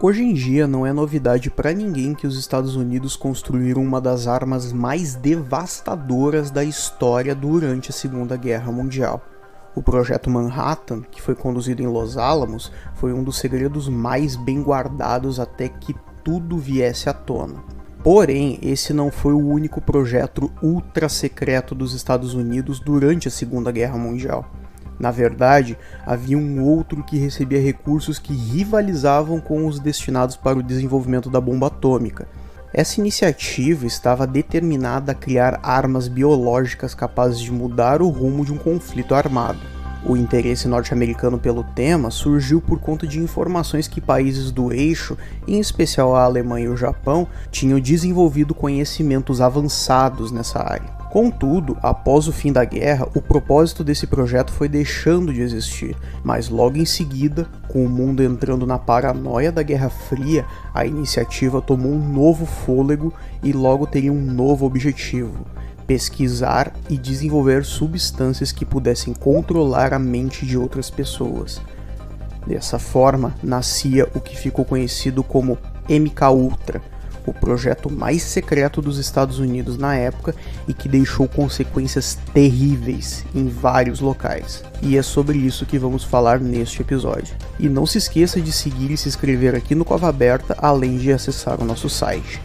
Hoje em dia não é novidade para ninguém que os Estados Unidos construíram uma das armas mais devastadoras da história durante a Segunda Guerra Mundial. O Projeto Manhattan, que foi conduzido em Los Alamos, foi um dos segredos mais bem guardados até que tudo viesse à tona. Porém, esse não foi o único projeto ultra secreto dos Estados Unidos durante a Segunda Guerra Mundial. Na verdade, havia um outro que recebia recursos que rivalizavam com os destinados para o desenvolvimento da bomba atômica. Essa iniciativa estava determinada a criar armas biológicas capazes de mudar o rumo de um conflito armado. O interesse norte-americano pelo tema surgiu por conta de informações que países do eixo, em especial a Alemanha e o Japão, tinham desenvolvido conhecimentos avançados nessa área. Contudo, após o fim da guerra, o propósito desse projeto foi deixando de existir, mas logo em seguida, com o mundo entrando na paranoia da Guerra Fria, a iniciativa tomou um novo fôlego e logo teria um novo objetivo: pesquisar e desenvolver substâncias que pudessem controlar a mente de outras pessoas. Dessa forma, nascia o que ficou conhecido como MKUltra, o projeto mais secreto dos Estados Unidos na época e que deixou consequências terríveis em vários locais. E é sobre isso que vamos falar neste episódio. E não se esqueça de seguir e se inscrever aqui no Cova Aberta, além de acessar o nosso site.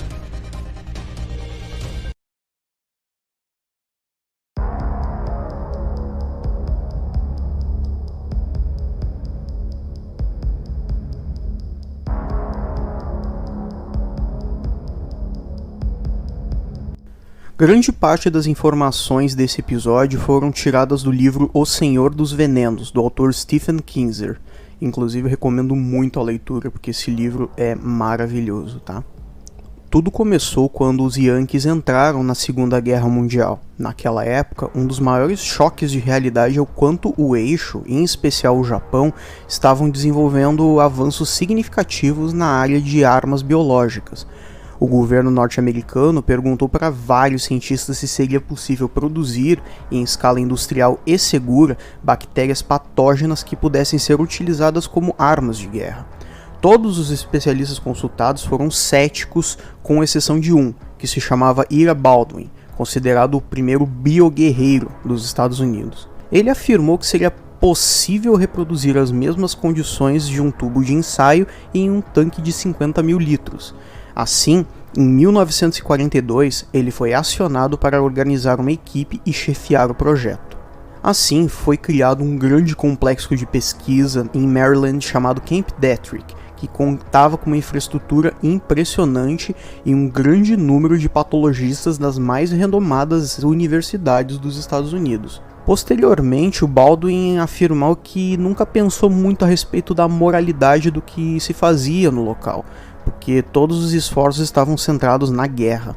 Grande parte das informações desse episódio foram tiradas do livro O Senhor dos Venenos, do autor Stephen Kinzer. Inclusive, eu recomendo muito a leitura, porque esse livro é maravilhoso, tá? Tudo começou quando os Yankees entraram na Segunda Guerra Mundial. Naquela época, um dos maiores choques de realidade é o quanto o eixo, em especial o Japão, estavam desenvolvendo avanços significativos na área de armas biológicas. O governo norte-americano perguntou para vários cientistas se seria possível produzir, em escala industrial e segura, bactérias patógenas que pudessem ser utilizadas como armas de guerra. Todos os especialistas consultados foram céticos, com exceção de um, que se chamava Ira Baldwin, considerado o primeiro bioguerreiro dos Estados Unidos. Ele afirmou que seria possível reproduzir as mesmas condições de um tubo de ensaio em um tanque de 50 mil litros. Assim, em 1942, ele foi acionado para organizar uma equipe e chefiar o projeto. Assim, foi criado um grande complexo de pesquisa em Maryland chamado Camp Detrick, que contava com uma infraestrutura impressionante e um grande número de patologistas das mais renomadas universidades dos Estados Unidos. Posteriormente, o Baldwin afirmou que nunca pensou muito a respeito da moralidade do que se fazia no local, porque todos os esforços estavam centrados na guerra.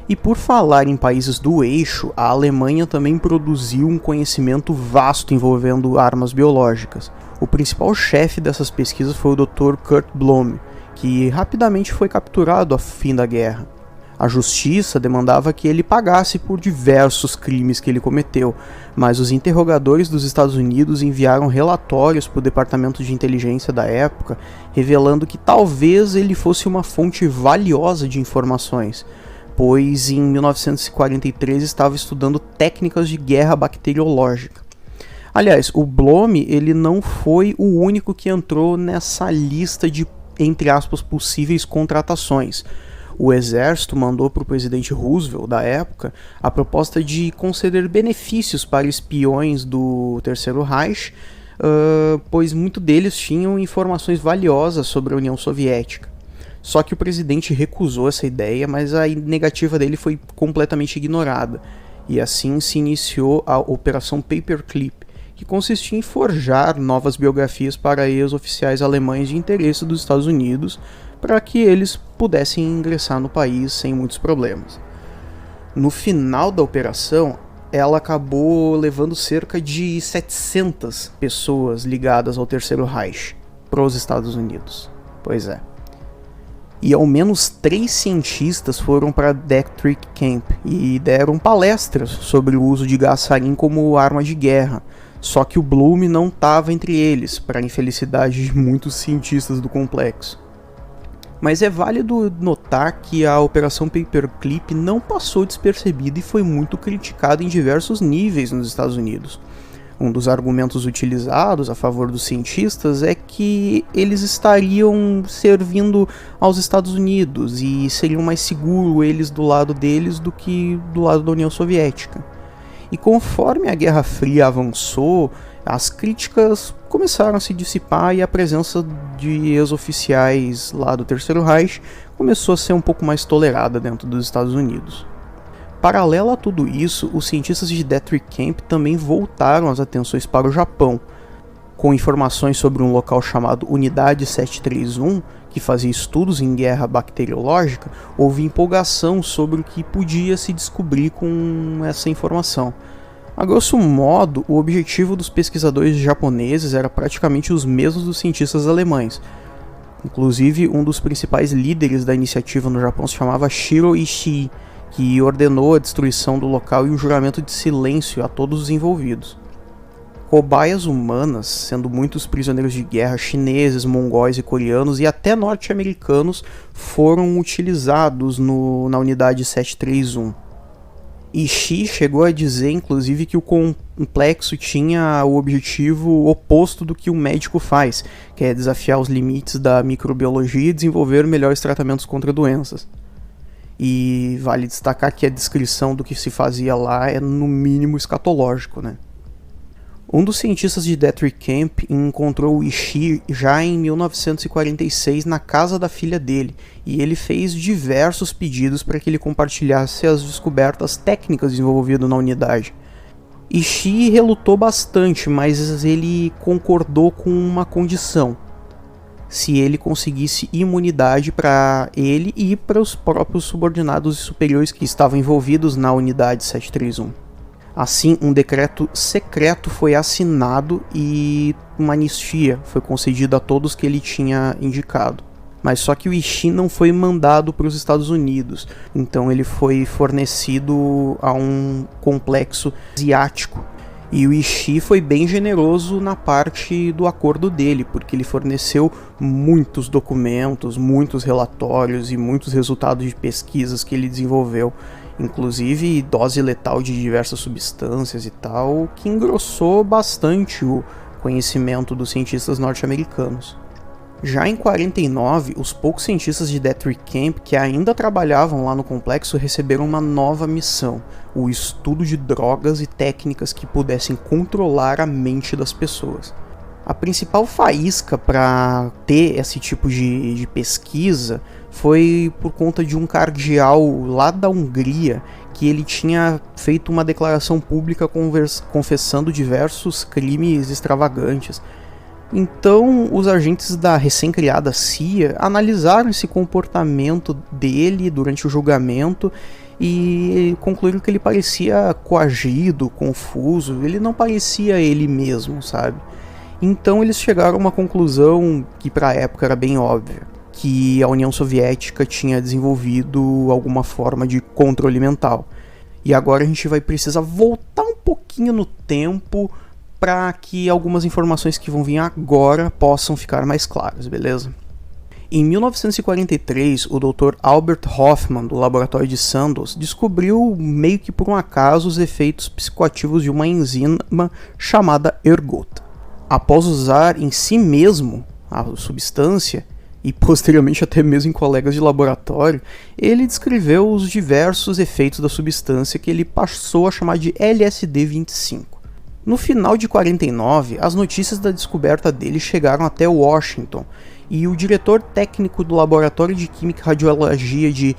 E por falar em países do eixo, a Alemanha também produziu um conhecimento vasto envolvendo armas biológicas. O principal chefe dessas pesquisas foi o Dr. Kurt Blohm, que rapidamente foi capturado ao fim da guerra. A justiça demandava que ele pagasse por diversos crimes que ele cometeu, mas os interrogadores dos Estados Unidos enviaram relatórios para o Departamento de Inteligência da época, revelando que talvez ele fosse uma fonte valiosa de informações, pois em 1943 estava estudando técnicas de guerra bacteriológica. Aliás, o Blohm ele não foi o único que entrou nessa lista de, entre aspas, possíveis contratações. O exército mandou para o presidente Roosevelt, da época, a proposta de conceder benefícios para espiões do Terceiro Reich, pois muitos deles tinham informações valiosas sobre a União Soviética. Só que o presidente recusou essa ideia, mas a negativa dele foi completamente ignorada. E assim se iniciou a Operação Paperclip, que consistia em forjar novas biografias para ex-oficiais alemães de interesse dos Estados Unidos, para que eles pudessem ingressar no país sem muitos problemas. No final da operação, ela acabou levando cerca de 700 pessoas ligadas ao Terceiro Reich para os Estados Unidos. Pois é. E ao menos 3 cientistas foram para Detrick Camp e deram palestras sobre o uso de gás sarin como arma de guerra. Só que o Bloom não estava entre eles, para a infelicidade de muitos cientistas do complexo. Mas é válido notar que a Operação Paperclip não passou despercebida e foi muito criticada em diversos níveis nos Estados Unidos. Um dos argumentos utilizados a favor dos cientistas é que eles estariam servindo aos Estados Unidos e seriam mais seguros eles do lado deles do que do lado da União Soviética. E conforme a Guerra Fria avançou, as críticas começaram a se dissipar e a presença de ex-oficiais lá do Terceiro Reich começou a ser um pouco mais tolerada dentro dos Estados Unidos. Paralelo a tudo isso, os cientistas de Deathwick Camp também voltaram as atenções para o Japão. Com informações sobre um local chamado Unidade 731, que fazia estudos em guerra bacteriológica, houve empolgação sobre o que podia se descobrir com essa informação. A grosso modo, o objetivo dos pesquisadores japoneses era praticamente os mesmos dos cientistas alemães. Inclusive, um dos principais líderes da iniciativa no Japão se chamava Shiro Ishii, que ordenou a destruição do local e um juramento de silêncio a todos os envolvidos. Cobaias humanas, sendo muitos prisioneiros de guerra chineses, mongóis e coreanos e até norte-americanos, foram utilizados na Unidade 731. Ishii chegou a dizer, inclusive, que o complexo tinha o objetivo oposto do que um médico faz, que é desafiar os limites da microbiologia e desenvolver melhores tratamentos contra doenças. E vale destacar que a descrição do que se fazia lá é no mínimo escatológico, né? Um dos cientistas de Deathwick Camp encontrou o Ishii já em 1946 na casa da filha dele, e ele fez diversos pedidos para que ele compartilhasse as descobertas técnicas desenvolvidas na unidade. Ishii relutou bastante, mas ele concordou com uma condição: se ele conseguisse imunidade para ele e para os próprios subordinados e superiores que estavam envolvidos na Unidade 731. Assim, um decreto secreto foi assinado e uma anistia foi concedida a todos que ele tinha indicado. Mas só que o Ishii não foi mandado para os Estados Unidos, então ele foi fornecido a um complexo asiático. E o Ishii foi bem generoso na parte do acordo dele, porque ele forneceu muitos documentos, muitos relatórios e muitos resultados de pesquisas que ele desenvolveu, inclusive dose letal de diversas substâncias e tal, que engrossou bastante o conhecimento dos cientistas norte-americanos. Já em 49, os poucos cientistas de Deathwick Camp que ainda trabalhavam lá no complexo receberam uma nova missão: o estudo de drogas e técnicas que pudessem controlar a mente das pessoas. A principal faísca para ter esse tipo de pesquisa foi por conta de um cardeal lá da Hungria, que ele tinha feito uma declaração pública confessando diversos crimes extravagantes. Então, os agentes da recém-criada CIA analisaram esse comportamento dele durante o julgamento e concluíram que ele parecia coagido, confuso, ele não parecia ele mesmo, sabe? Então eles chegaram a uma conclusão que para a época era bem óbvia, que a União Soviética tinha desenvolvido alguma forma de controle mental. E agora a gente vai precisar voltar um pouquinho no tempo para que algumas informações que vão vir agora possam ficar mais claras, beleza? Em 1943, o Dr. Albert Hofmann, do laboratório de Sandoz, descobriu meio que por um acaso os efeitos psicoativos de uma enzima chamada ergot. Após usar em si mesmo a substância, e posteriormente até mesmo em colegas de laboratório, ele descreveu os diversos efeitos da substância que ele passou a chamar de LSD-25. No final de 49, as notícias da descoberta dele chegaram até Washington, e o diretor técnico do Laboratório de Química e Radiologia de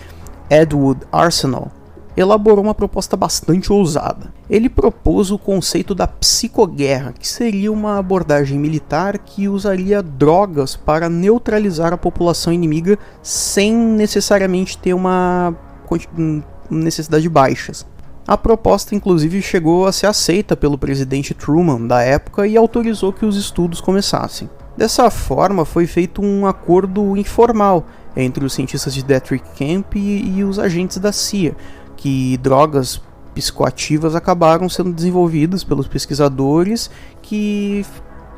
Edgewood Arsenal elaborou uma proposta bastante ousada. Ele propôs o conceito da psicoguerra, que seria uma abordagem militar que usaria drogas para neutralizar a população inimiga sem necessariamente ter uma necessidade de baixas. A proposta, inclusive, chegou a ser aceita pelo presidente Truman da época e autorizou que os estudos começassem. Dessa forma, foi feito um acordo informal entre os cientistas de Deathwick Camp e os agentes da CIA, que drogas psicoativas acabaram sendo desenvolvidas pelos pesquisadores que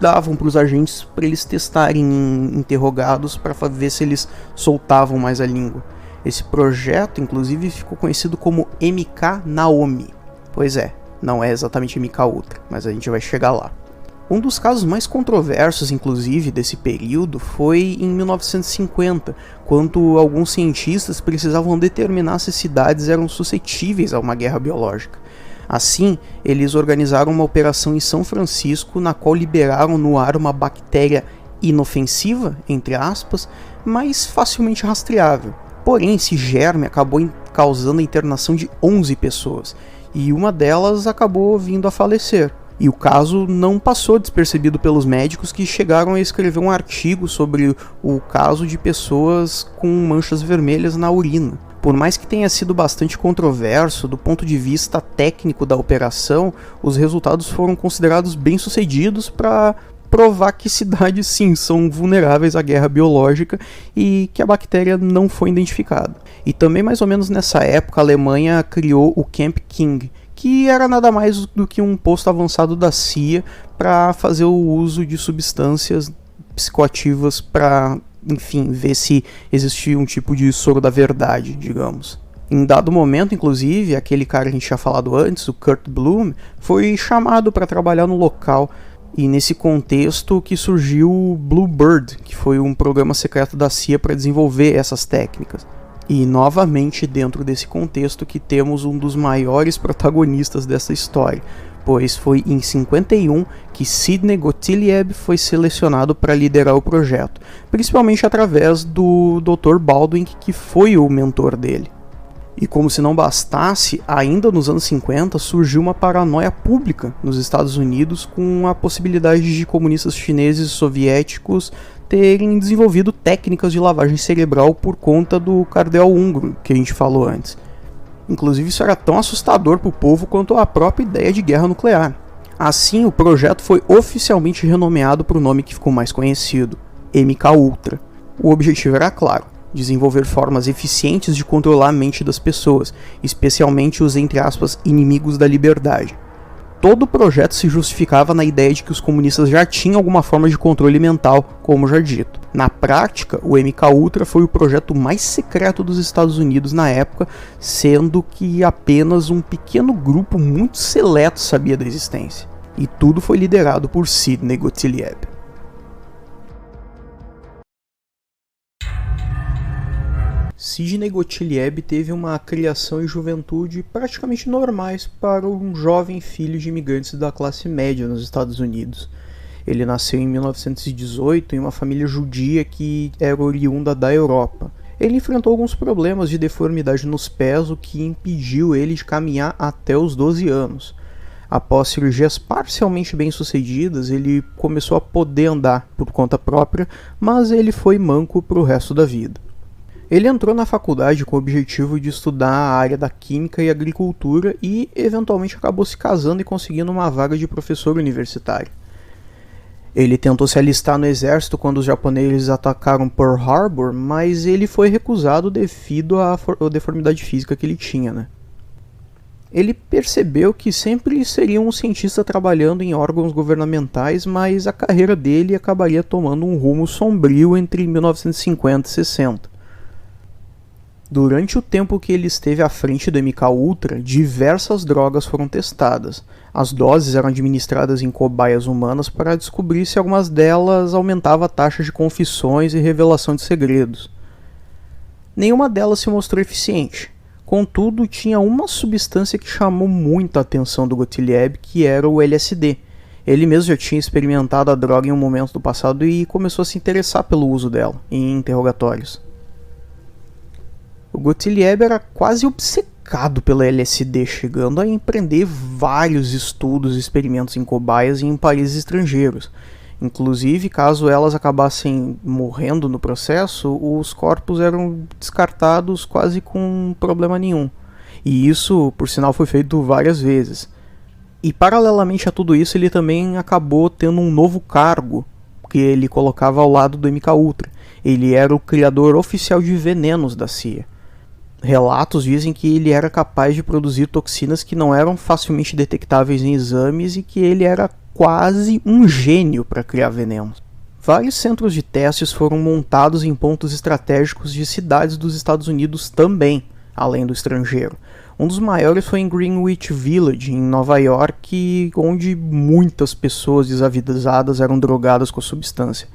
davam para os agentes para eles testarem interrogados para ver se eles soltavam mais a língua. Esse projeto, inclusive, ficou conhecido como MK Naomi. Pois é, não é exatamente MK Ultra, mas a gente vai chegar lá. Um dos casos mais controversos, inclusive, desse período foi em 1950, quando alguns cientistas precisavam determinar se cidades eram suscetíveis a uma guerra biológica. Assim, eles organizaram uma operação em São Francisco, na qual liberaram no ar uma bactéria inofensiva, entre aspas, mas facilmente rastreável. Porém, esse germe acabou causando a internação de 11 pessoas, e uma delas acabou vindo a falecer. E o caso não passou despercebido pelos médicos, que chegaram a escrever um artigo sobre o caso de pessoas com manchas vermelhas na urina. Por mais que tenha sido bastante controverso, do ponto de vista técnico da operação, os resultados foram considerados bem-sucedidos para provar que cidades sim são vulneráveis à guerra biológica e que a bactéria não foi identificada. E também mais ou menos nessa época a Alemanha criou o Camp King, que era nada mais do que um posto avançado da CIA para fazer o uso de substâncias psicoativas para, enfim, ver se existia um tipo de soro da verdade, digamos. Em dado momento, inclusive, aquele cara que a gente tinha falado antes, o Kurt Bloom, foi chamado para trabalhar no local, e nesse contexto que surgiu o Bluebird, que foi um programa secreto da CIA para desenvolver essas técnicas. E novamente dentro desse contexto que temos um dos maiores protagonistas dessa história, pois foi em 51 que Sidney Gottlieb foi selecionado para liderar o projeto, principalmente através do Dr. Baldwin, que foi o mentor dele. E como se não bastasse, ainda nos anos 50 surgiu uma paranoia pública nos Estados Unidos com a possibilidade de comunistas chineses e soviéticos terem desenvolvido técnicas de lavagem cerebral por conta do cardeal húngaro, que a gente falou antes. Inclusive isso era tão assustador para o povo quanto a própria ideia de guerra nuclear. Assim, o projeto foi oficialmente renomeado para o nome que ficou mais conhecido, MK Ultra. O objetivo era claro: desenvolver formas eficientes de controlar a mente das pessoas, especialmente os, entre aspas, inimigos da liberdade. Todo o projeto se justificava na ideia de que os comunistas já tinham alguma forma de controle mental, como já dito. Na prática, o MK Ultra foi o projeto mais secreto dos Estados Unidos na época, sendo que apenas um pequeno grupo muito seleto sabia da existência. E tudo foi liderado por Sidney Gottlieb. Sidney Gottlieb teve uma criação e juventude praticamente normais para um jovem filho de imigrantes da classe média nos Estados Unidos. Ele nasceu em 1918 em uma família judia que era oriunda da Europa. Ele enfrentou alguns problemas de deformidade nos pés, o que impediu ele de caminhar até os 12 anos. Após cirurgias parcialmente bem-sucedidas, ele começou a poder andar por conta própria, mas ele foi manco para o resto da vida. Ele entrou na faculdade com o objetivo de estudar a área da química e agricultura e, eventualmente, acabou se casando e conseguindo uma vaga de professor universitário. Ele tentou se alistar no exército quando os japoneses atacaram Pearl Harbor, mas ele foi recusado devido à deformidade física que ele tinha, Ele percebeu que sempre seria um cientista trabalhando em órgãos governamentais, mas a carreira dele acabaria tomando um rumo sombrio entre 1950 e 60. Durante o tempo que ele esteve à frente do MK Ultra, diversas drogas foram testadas. As doses eram administradas em cobaias humanas para descobrir se algumas delas aumentavam a taxa de confissões e revelação de segredos. Nenhuma delas se mostrou eficiente. Contudo, tinha uma substância que chamou muito a atenção do Gottlieb, que era o LSD. Ele mesmo já tinha experimentado a droga em um momento do passado e começou a se interessar pelo uso dela em interrogatórios. O Gottlieb era quase obcecado pela LSD, chegando a empreender vários estudos e experimentos em cobaias e em países estrangeiros. Inclusive, caso elas acabassem morrendo no processo, os corpos eram descartados quase com problema nenhum. E isso, por sinal, foi feito várias vezes. E paralelamente a tudo isso, ele também acabou tendo um novo cargo, que ele colocava ao lado do MK Ultra. Ele era o criador oficial de venenos da CIA. Relatos dizem que ele era capaz de produzir toxinas que não eram facilmente detectáveis em exames e que ele era quase um gênio para criar venenos. Vários centros de testes foram montados em pontos estratégicos de cidades dos Estados Unidos também, além do estrangeiro. Um dos maiores foi em Greenwich Village, em Nova York, onde muitas pessoas desavisadas eram drogadas com a substância.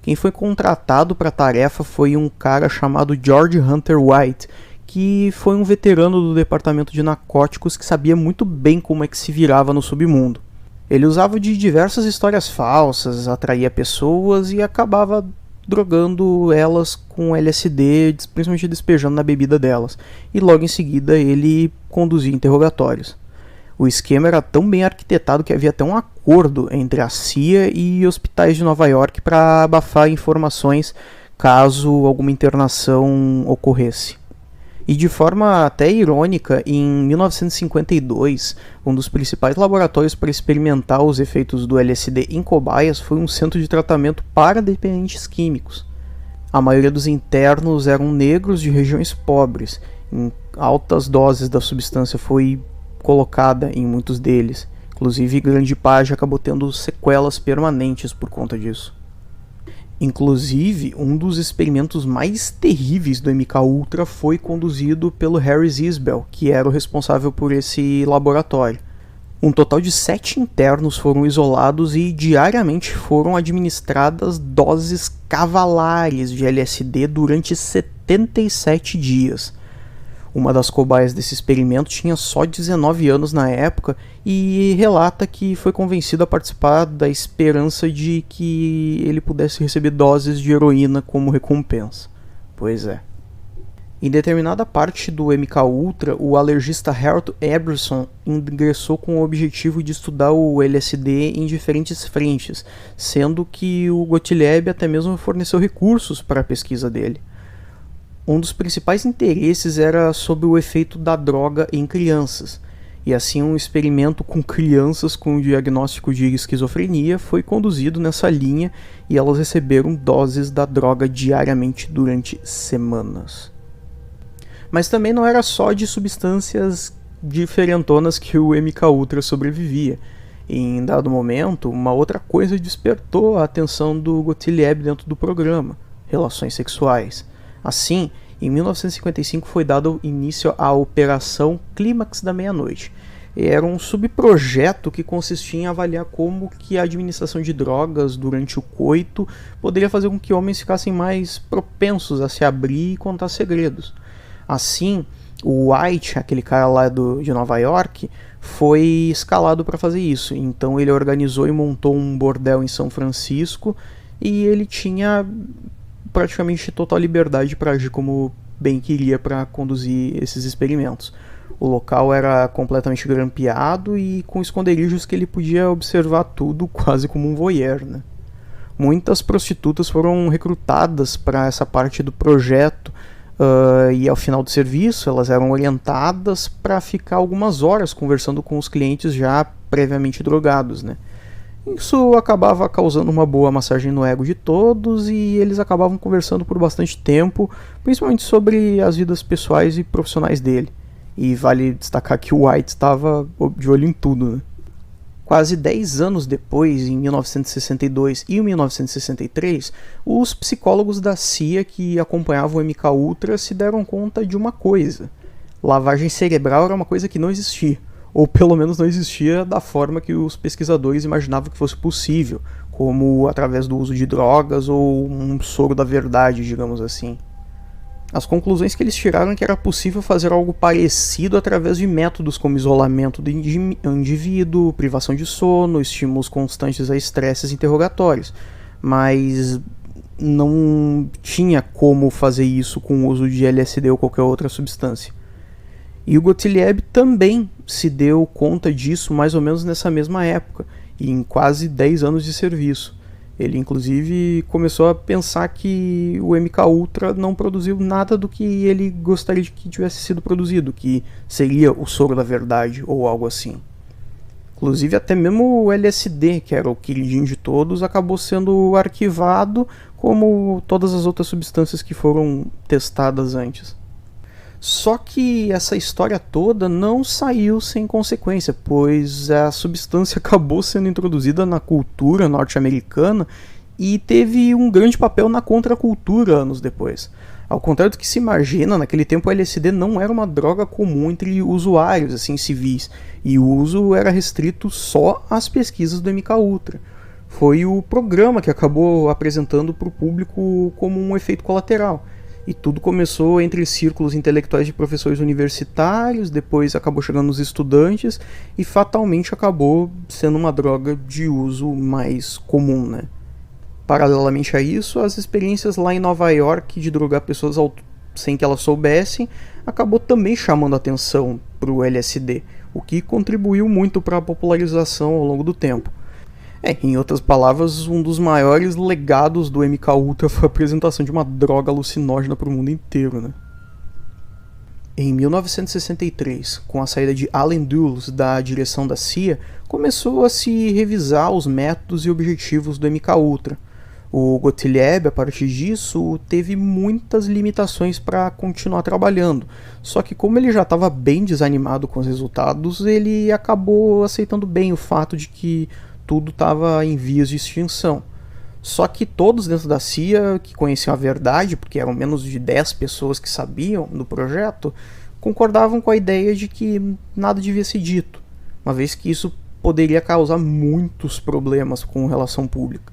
Quem foi contratado para a tarefa foi um cara chamado George Hunter White, que foi um veterano do departamento de narcóticos que sabia muito bem como é que se virava no submundo. Ele usava de diversas histórias falsas, atraía pessoas e acabava drogando elas com LSD, principalmente despejando na bebida delas, e logo em seguida ele conduzia interrogatórios. O esquema era tão bem arquitetado que havia até um acordo entre a CIA e hospitais de Nova York para abafar informações caso alguma internação ocorresse. E de forma até irônica, em 1952, um dos principais laboratórios para experimentar os efeitos do LSD em cobaias foi um centro de tratamento para dependentes químicos. A maioria dos internos eram negros de regiões pobres. Em altas doses da substância foi colocada em muitos deles. Inclusive, grande parte acabou tendo sequelas permanentes por conta disso. Inclusive, um dos experimentos mais terríveis do MK-Ultra foi conduzido pelo Harry Isbell, que era o responsável por esse laboratório. Um total de 7 internos foram isolados e diariamente foram administradas doses cavalares de LSD durante 77 dias. Uma das cobaias desse experimento tinha só 19 anos na época e relata que foi convencido a participar da esperança de que ele pudesse receber doses de heroína como recompensa. Pois é. Em determinada parte do MK-Ultra, o alergista Harold Eberson ingressou com o objetivo de estudar o LSD em diferentes frentes, sendo que o Gottlieb até mesmo forneceu recursos para a pesquisa dele. Um dos principais interesses era sobre o efeito da droga em crianças, e assim um experimento com crianças com diagnóstico de esquizofrenia foi conduzido nessa linha e elas receberam doses da droga diariamente durante semanas. Mas também não era só de substâncias diferentonas que o MK-Ultra sobrevivia. Em dado momento, uma outra coisa despertou a atenção do Gottlieb dentro do programa: relações sexuais. Assim, em 1955 foi dado início à Operação Clímax da Meia-Noite. Era um subprojeto que consistia em avaliar como que a administração de drogas durante o coito poderia fazer com que homens ficassem mais propensos a se abrir e contar segredos. Assim, o White, aquele cara lá de Nova York, foi escalado para fazer isso. Então ele organizou e montou um bordel em São Francisco e ele tinha praticamente total liberdade para agir como bem queria para conduzir esses experimentos. O local era completamente grampeado e com esconderijos que ele podia observar tudo quase como um voyeur, né? Muitas prostitutas foram recrutadas para essa parte do projeto e ao final do serviço elas eram orientadas para ficar algumas horas conversando com os clientes já previamente drogados, né? Isso acabava causando uma boa massagem no ego de todos e eles acabavam conversando por bastante tempo, principalmente sobre as vidas pessoais e profissionais dele. E vale destacar que o White estava de olho em tudo, né? Quase 10 anos depois, em 1962 e 1963, os psicólogos da CIA que acompanhavam o MK-Ultra se deram conta de uma coisa: lavagem cerebral era uma coisa que não existia. Ou pelo menos não existia da forma que os pesquisadores imaginavam que fosse possível, como através do uso de drogas ou um soro da verdade, digamos assim. As conclusões que eles tiraram é que era possível fazer algo parecido através de métodos como isolamento do indivíduo, privação de sono, estímulos constantes a estresses interrogatórios, mas não tinha como fazer isso com o uso de LSD ou qualquer outra substância. E o Gottlieb também se deu conta disso mais ou menos nessa mesma época, e em quase 10 anos de serviço. Ele inclusive começou a pensar que o MK-Ultra não produziu nada do que ele gostaria de que tivesse sido produzido, que seria o soro da verdade ou algo assim. Inclusive até mesmo o LSD, que era o queridinho de todos, acabou sendo arquivado como todas as outras substâncias que foram testadas antes. Só que essa história toda não saiu sem consequência, pois a substância acabou sendo introduzida na cultura norte-americana e teve um grande papel na contracultura anos depois. Ao contrário do que se imagina, naquele tempo o LSD não era uma droga comum entre usuários assim, civis, e o uso era restrito só às pesquisas do MKUltra. Foi o programa que acabou apresentando para o público como um efeito colateral. E tudo começou entre círculos intelectuais de professores universitários, depois acabou chegando nos estudantes e fatalmente acabou sendo uma droga de uso mais comum, né? Paralelamente a isso, as experiências lá em Nova York de drogar pessoas sem que elas soubessem acabou também chamando atenção para o LSD, o que contribuiu muito para a popularização ao longo do tempo. Em outras palavras, um dos maiores legados do MKUltra foi a apresentação de uma droga alucinógena para o mundo inteiro, né? Em 1963, com a saída de Allen Dulles da direção da CIA, começou a se revisar os métodos e objetivos do MKUltra. O Gottlieb, a partir disso, teve muitas limitações para continuar trabalhando, só que como ele já estava bem desanimado com os resultados, ele acabou aceitando bem o fato de que tudo estava em vias de extinção. Só que todos dentro da CIA, que conheciam a verdade, porque eram menos de 10 pessoas que sabiam do projeto, concordavam com a ideia de que nada devia ser dito, uma vez que isso poderia causar muitos problemas com relação pública.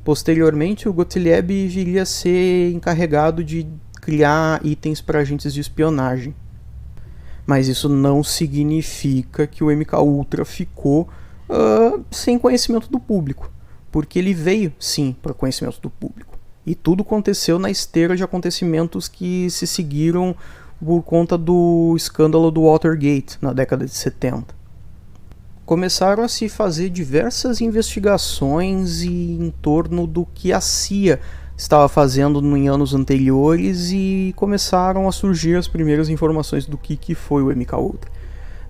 Posteriormente, o Gottlieb viria a ser encarregado de criar itens para agentes de espionagem. Mas isso não significa que o MKUltra ficou sem conhecimento do público, porque ele veio sim para conhecimento do público, e tudo aconteceu na esteira de acontecimentos que se seguiram por conta do escândalo do Watergate na década de 70. Começaram a se fazer diversas investigações em torno do que a CIA estava fazendo em anos anteriores e começaram a surgir as primeiras informações do que foi o MKUltra.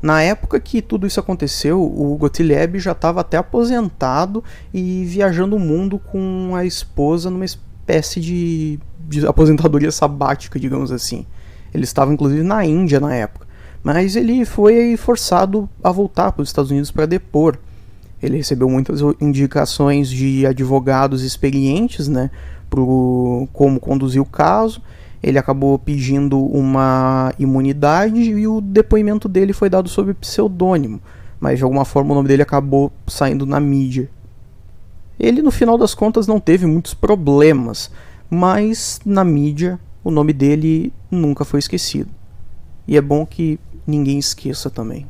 Na época que tudo isso aconteceu, o Gottlieb já estava até aposentado e viajando o mundo com a esposa numa espécie de aposentadoria sabática, digamos assim. Ele estava inclusive na Índia na época, mas ele foi forçado a voltar para os Estados Unidos para depor. Ele recebeu muitas indicações de advogados experientes, né, para como conduzir o caso. Ele acabou pedindo uma imunidade e o depoimento dele foi dado sob pseudônimo, mas de alguma forma o nome dele acabou saindo na mídia. Ele, no final das contas, não teve muitos problemas, mas na mídia o nome dele nunca foi esquecido. E é bom que ninguém esqueça também.